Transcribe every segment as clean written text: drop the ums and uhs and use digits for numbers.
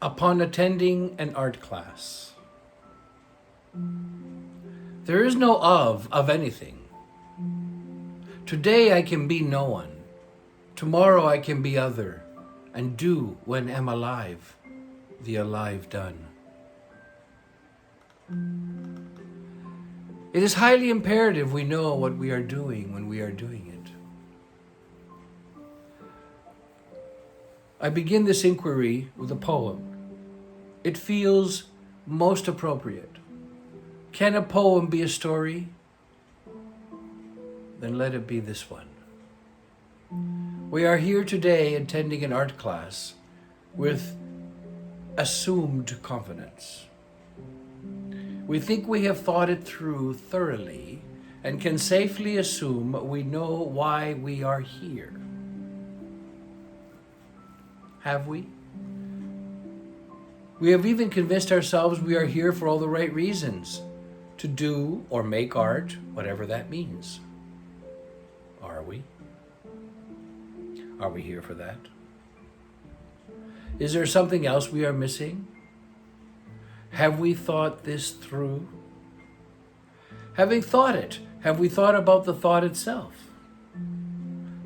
upon attending an art class. There is no of anything. Today I can be no one. Tomorrow I can be other, and do when am alive, the alive done. It is highly imperative we know what we are doing when we are doing it. I begin this inquiry with a poem. It feels most appropriate. Can a poem be a story? Then let it be this one. We are here today attending an art class with assumed confidence. We think we have thought it through thoroughly and can safely assume we know why we are here. Have we? We have even convinced ourselves we are here for all the right reasons, to do or make art, whatever that means. Are we? Are we here for that? Is there something else we are missing? Have we thought this through? Having thought it, have we thought about the thought itself?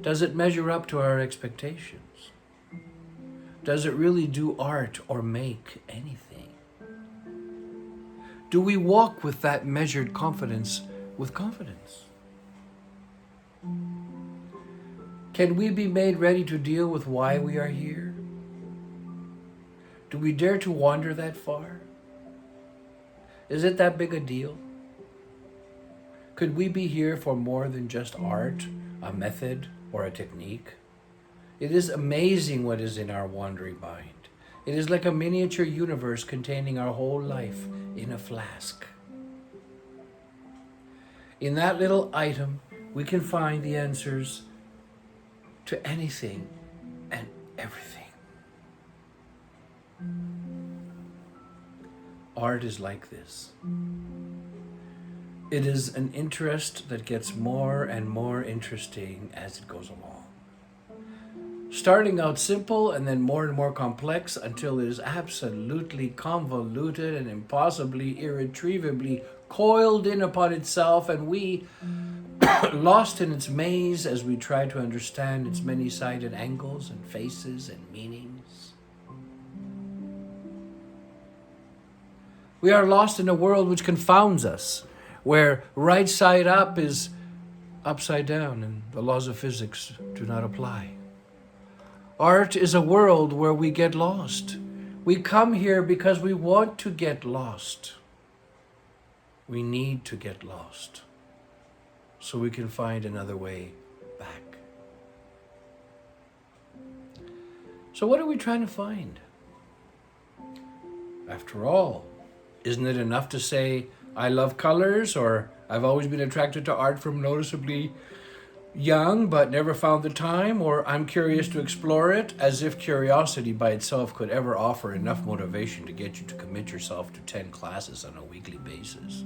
Does it measure up to our expectations? Does it really do art or make anything? Do we walk with that measured confidence with confidence? Can we be made ready to deal with why we are here? Do we dare to wander that far? Is it that big a deal? Could we be here for more than just art, a method, or a technique? It is amazing what is in our wandering mind. It is like a miniature universe containing our whole life in a flask. In that little item, we can find the answers to anything and everything. Art is like this. It is an interest that gets more and more interesting as it goes along. Starting out simple and then more and more complex until it is absolutely convoluted and impossibly, irretrievably coiled in upon itself, and we, lost in its maze as we try to understand its many-sided angles and faces and meanings. We are lost in a world which confounds us, where right side up is upside down and the laws of physics do not apply. Art is a world where we get lost. We come here because we want to get lost. We need to get lost so we can find another way back. So what are we trying to find? After all, isn't it enough to say, I love colors, or I've always been attracted to art from noticeably young but never found the time, or I'm curious to explore it, as if curiosity by itself could ever offer enough motivation to get you to commit yourself to 10 classes on a weekly basis.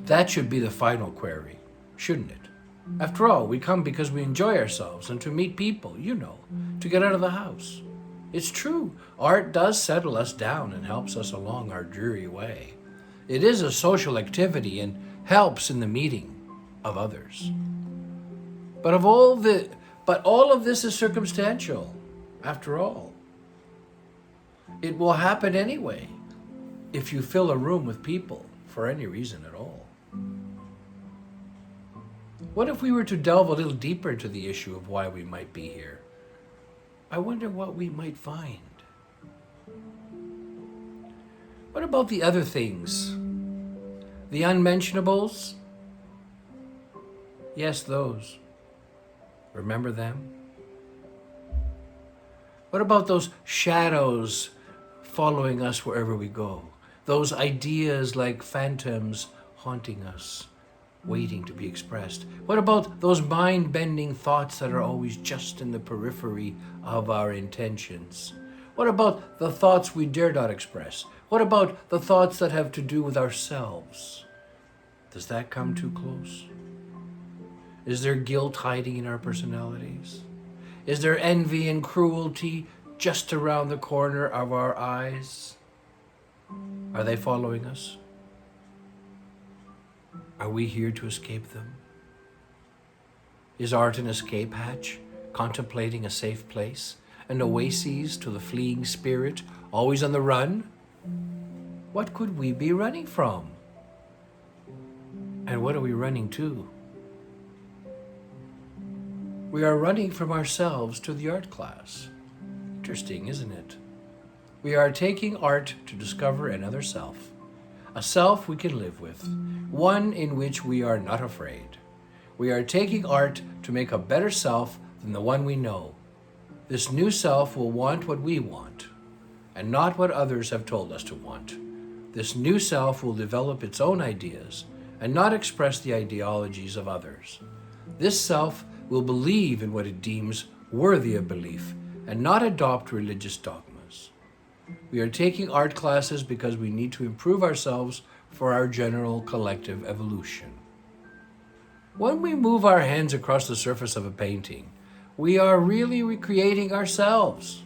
That should be the final query, shouldn't it? After all, we come because we enjoy ourselves and to meet people, to get out of the house. It's true, art does settle us down and helps us along our dreary way. It is a social activity and helps in the meeting of others. But all of this is circumstantial, after all. It will happen anyway if you fill a room with people for any reason at all. What if we were to delve a little deeper into the issue of why we might be here? I wonder what we might find. What about the other things? The unmentionables? Yes, those. Remember them? What about those shadows following us wherever we go? Those ideas like phantoms haunting us, waiting to be expressed? What about those mind-bending thoughts that are always just in the periphery of our intentions? What about the thoughts we dare not express? What about the thoughts that have to do with ourselves? Does that come too close? Is there guilt hiding in our personalities? Is there envy and cruelty just around the corner of our eyes? Are they following us? Are we here to escape them? Is art an escape hatch, contemplating a safe place, an oasis to the fleeing spirit, always on the run? What could we be running from? And what are we running to? We are running from ourselves to the art class. Interesting, isn't it? We are taking art to discover another self, a self we can live with, one in which we are not afraid. We are taking art to make a better self than the one we know. This new self will want what we want, and not what others have told us to want. This new self will develop its own ideas, and not express the ideologies of others. This self will believe in what it deems worthy of belief, and not adopt religious dogmas. We are taking art classes because we need to improve ourselves for our general collective evolution. When we move our hands across the surface of a painting, we are really recreating ourselves.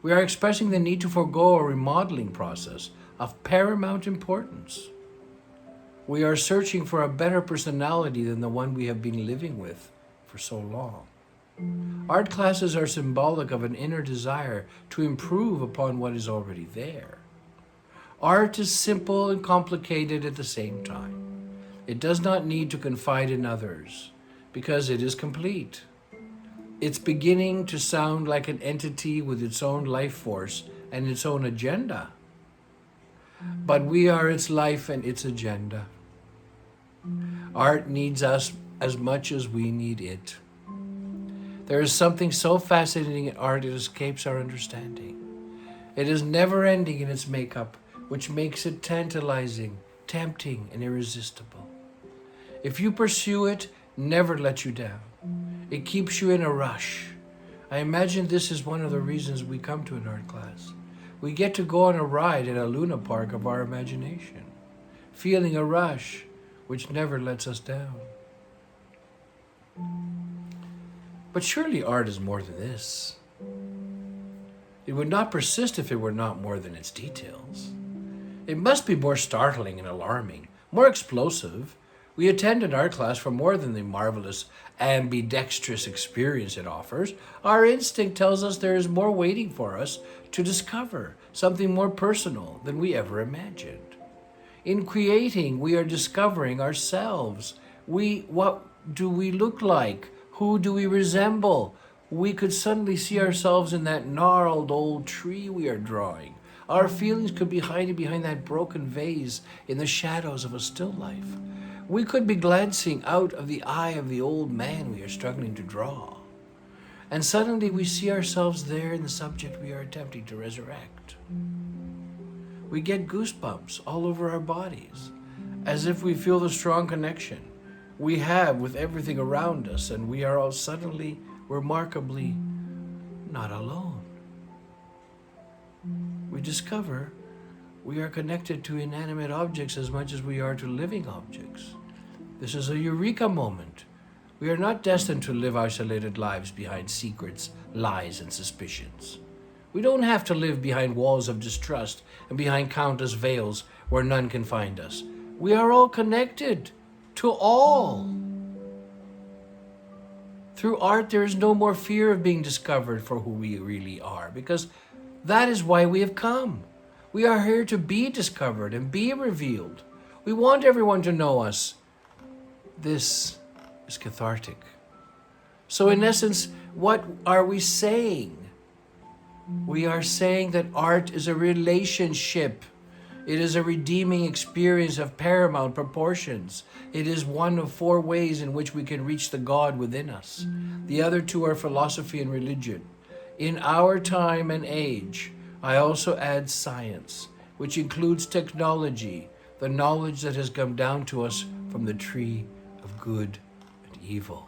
We are expressing the need to forego a remodeling process of paramount importance. We are searching for a better personality than the one we have been living with for so long. Art classes are symbolic of an inner desire to improve upon what is already there. Art is simple and complicated at the same time. It does not need to confide in others because it is complete. It's beginning to sound like an entity with its own life force and its own agenda. But we are its life and its agenda. Art needs us as much as we need it. There is something so fascinating in art it escapes our understanding. It is never ending in its makeup, which makes it tantalizing, tempting, and irresistible. If you pursue it, never let you down. It keeps you in a rush. I imagine this is one of the reasons we come to an art class. We get to go on a ride at a Luna Park of our imagination, feeling a rush which never lets us down. But surely art is more than this. It would not persist if it were not more than its details. It must be more startling and alarming, more explosive. We attend an art class for more than the marvelous ambidextrous experience it offers. Our instinct tells us there is more waiting for us to discover, something more personal than we ever imagined. In creating, we are discovering ourselves. What do we look like? Who do we resemble? We could suddenly see ourselves in that gnarled old tree we are drawing. Our feelings could be hiding behind that broken vase in the shadows of a still life. We could be glancing out of the eye of the old man we are struggling to draw. And suddenly we see ourselves there in the subject we are attempting to resurrect. We get goosebumps all over our bodies, as if we feel the strong connection we have with everything around us, and we are all suddenly, remarkably, not alone. We discover we are connected to inanimate objects as much as we are to living objects. This is a eureka moment. We are not destined to live isolated lives behind secrets, lies, and suspicions. We don't have to live behind walls of distrust and behind countless veils where none can find us. We are all connected to all. Through art, there is no more fear of being discovered for who we really are, because that is why we have come. We are here to be discovered and be revealed. We want everyone to know us. This is cathartic. So in essence, what are we saying? We are saying that art is a relationship. It is a redeeming experience of paramount proportions. It is one of 4 ways in which we can reach the God within us. The other 2 are philosophy and religion. In our time and age, I also add science, which includes technology, the knowledge that has come down to us from the tree of good and evil.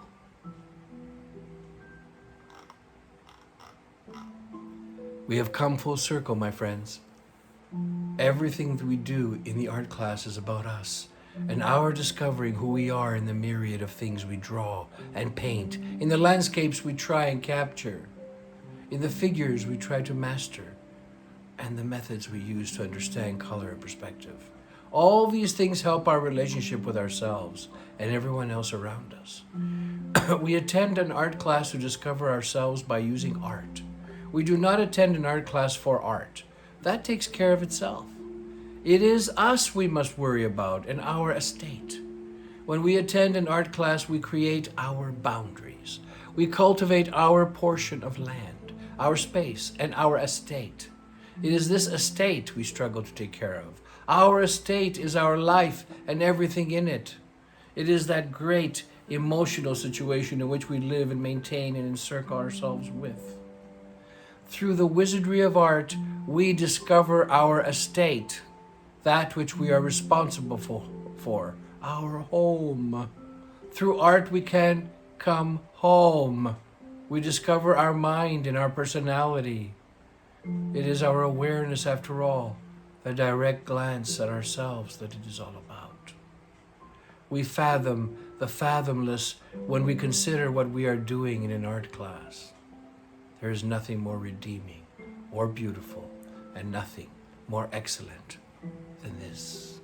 We have come full circle, my friends. Everything that we do in the art class is about us. and our discovering who we are in the myriad of things we draw and paint, in the landscapes we try and capture, in the figures we try to master, and the methods we use to understand color and perspective. All these things help our relationship with ourselves and everyone else around us. We attend an art class to discover ourselves by using art. We do not attend an art class for art. That takes care of itself. It is us we must worry about and our estate. When we attend an art class, we create our boundaries. We cultivate our portion of land, our space, and our estate. It is this estate we struggle to take care of. Our estate is our life and everything in it. It is that great emotional situation in which we live and maintain and encircle ourselves with. Through the wizardry of art, we discover our estate, that which we are responsible for, our home. Through art, we can come home. We discover our mind and our personality. It is our awareness, after all, the direct glance at ourselves that it is all about. We fathom the fathomless when we consider what we are doing in an art class. There is nothing more redeeming or beautiful, and nothing more excellent than this.